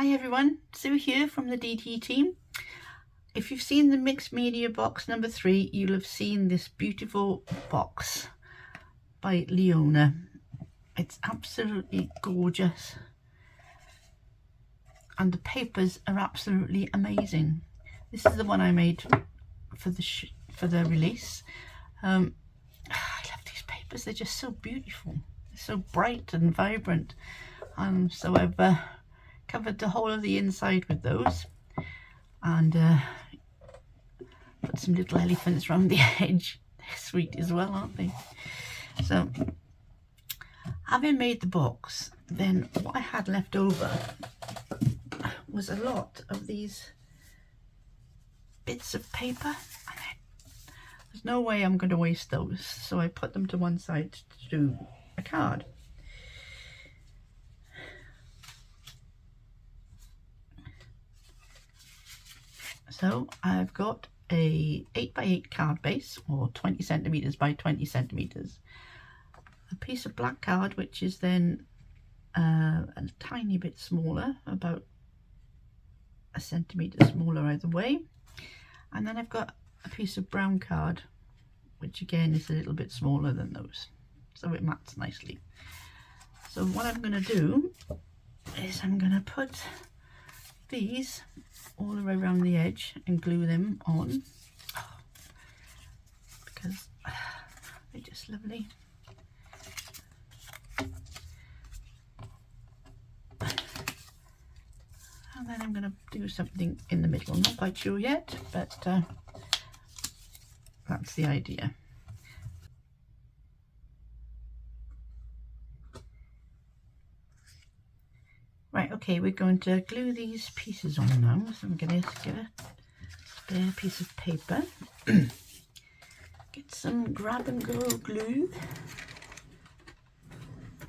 Hi everyone, Sue here from the DT team. If you've seen the Mixed Media Box number 3, you'll have seen this beautiful box by Leona. It's absolutely gorgeous and the papers are absolutely amazing. This is the one I made for the release. I love these papers, they're just so beautiful. They're so bright and vibrant. So I've covered the whole of the inside with those and put some little elephants around the edge. They're sweet as well, aren't they? So having made the box, then what I had left over was a lot of these bits of paper. There's no way I'm going to waste those, so I put them to one side to do a card. So I've got a 8x8 card base, or 20 centimeters by 20 centimeters. A piece of black card, which is then a tiny bit smaller, about a centimeter smaller either way. And then I've got a piece of brown card, which again is a little bit smaller than those. So it mats nicely. So what I'm going to do is I'm going to put these all the way around the edge and glue them on because they're just lovely. And then I'm going to do something in the middle. I'm not quite sure yet, but that's the idea. Right, okay, we're going to glue these pieces on now. So I'm going to get a spare piece of paper. Get some grab and go glue.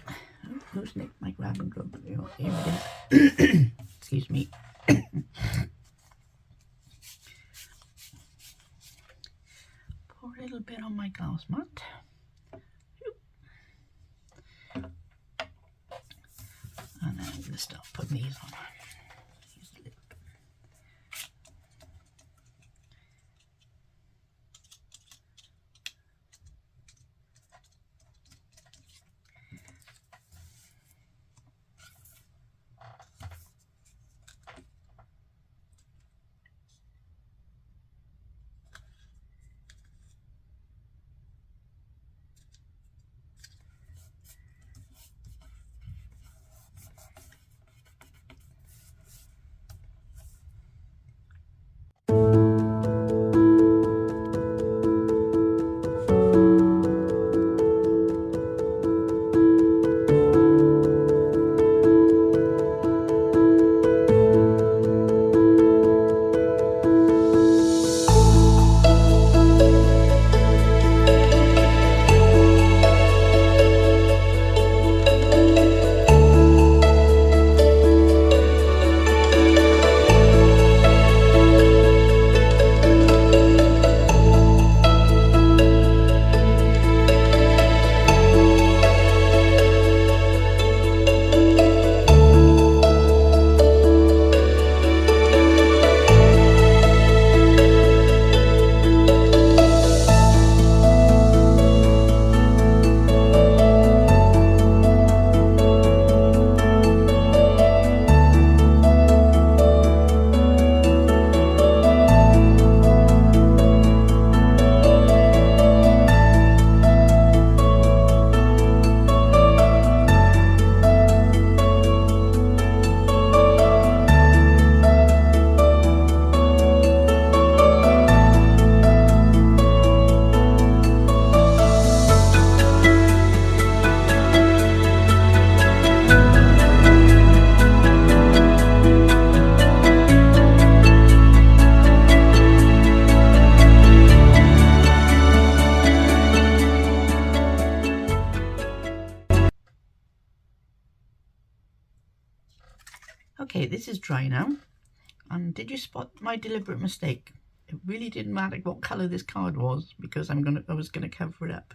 Oh, who's nicked my grab and go glue? Here it is. Excuse me. Pour a little bit on my glass mat. And then I'm going to start putting these on. Use a little bit. Okay, this is dry now. And did you spot my deliberate mistake? It really didn't matter what colour this card was because I was gonna cover it up.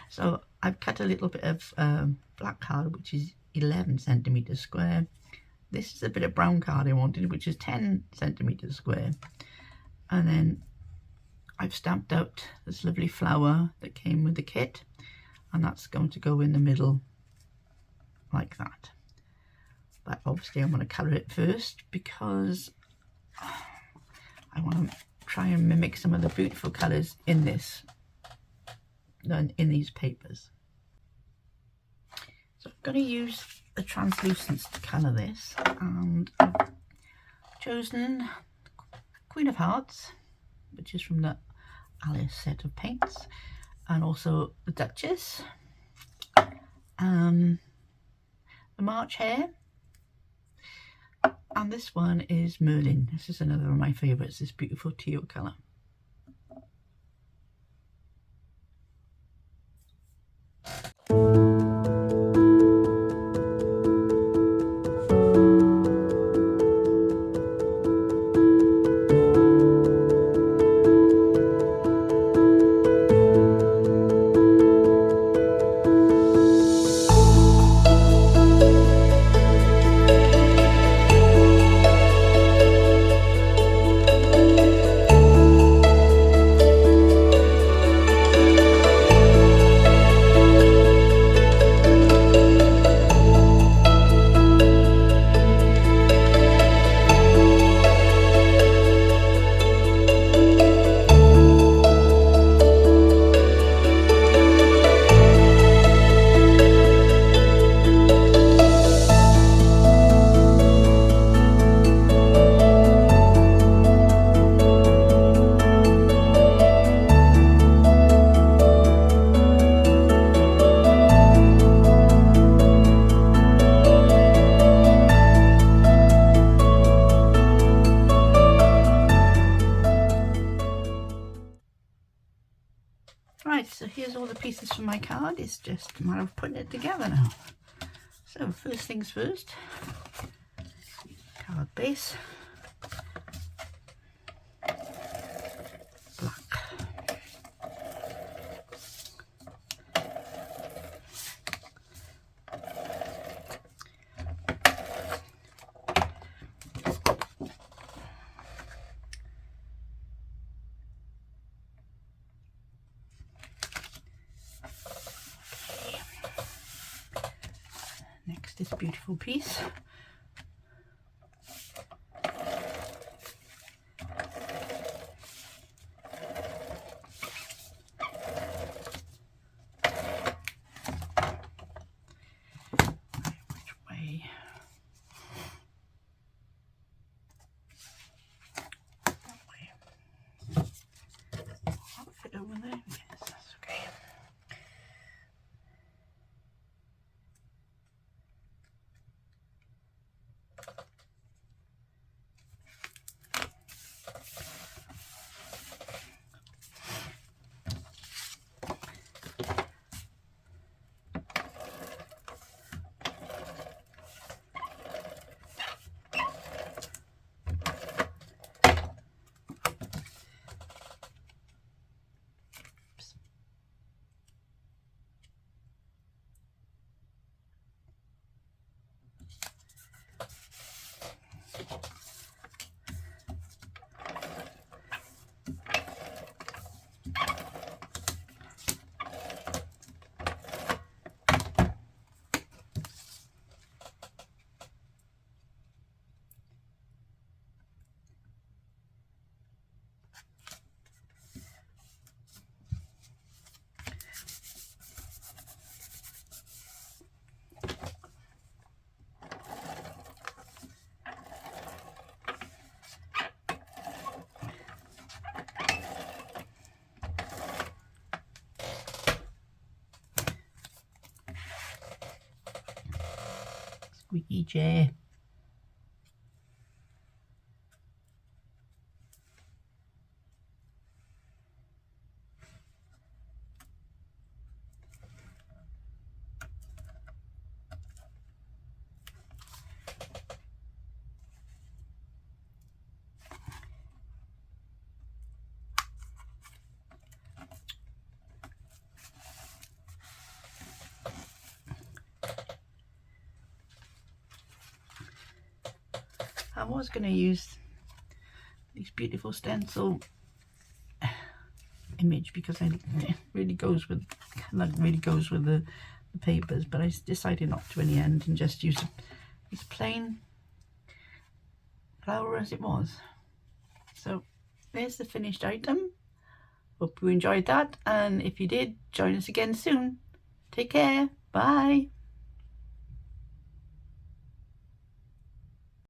So I've cut a little bit of black card, which is 11 centimeters square. This is a bit of brown card I wanted, which is 10 centimeters square. And then I've stamped out this lovely flower that came with the kit, and that's going to go in the middle like that. But obviously I'm going to colour it first because I want to try and mimic some of the beautiful colours in these papers. So I'm going to use the translucents to colour this, and I've chosen Queen of Hearts, which is from the Alice set of paints, and also the Duchess, the March Hare, and this one is Merlin. This is another of my favourites, this beautiful teal colour. Right, so here's all the pieces for my card. It's just a matter of putting it together now. So first things first, card base, black. Next, this beautiful piece. Which way? That way. I'll fit over there. Yes, that's okay. Squeaky chair. I was going to use these beautiful stencil image because it really goes with the papers, but I decided not to in the end and just use this plain flower as it was. So there's the finished item. Hope you enjoyed that, and if you did, join us again soon. Take care. Bye.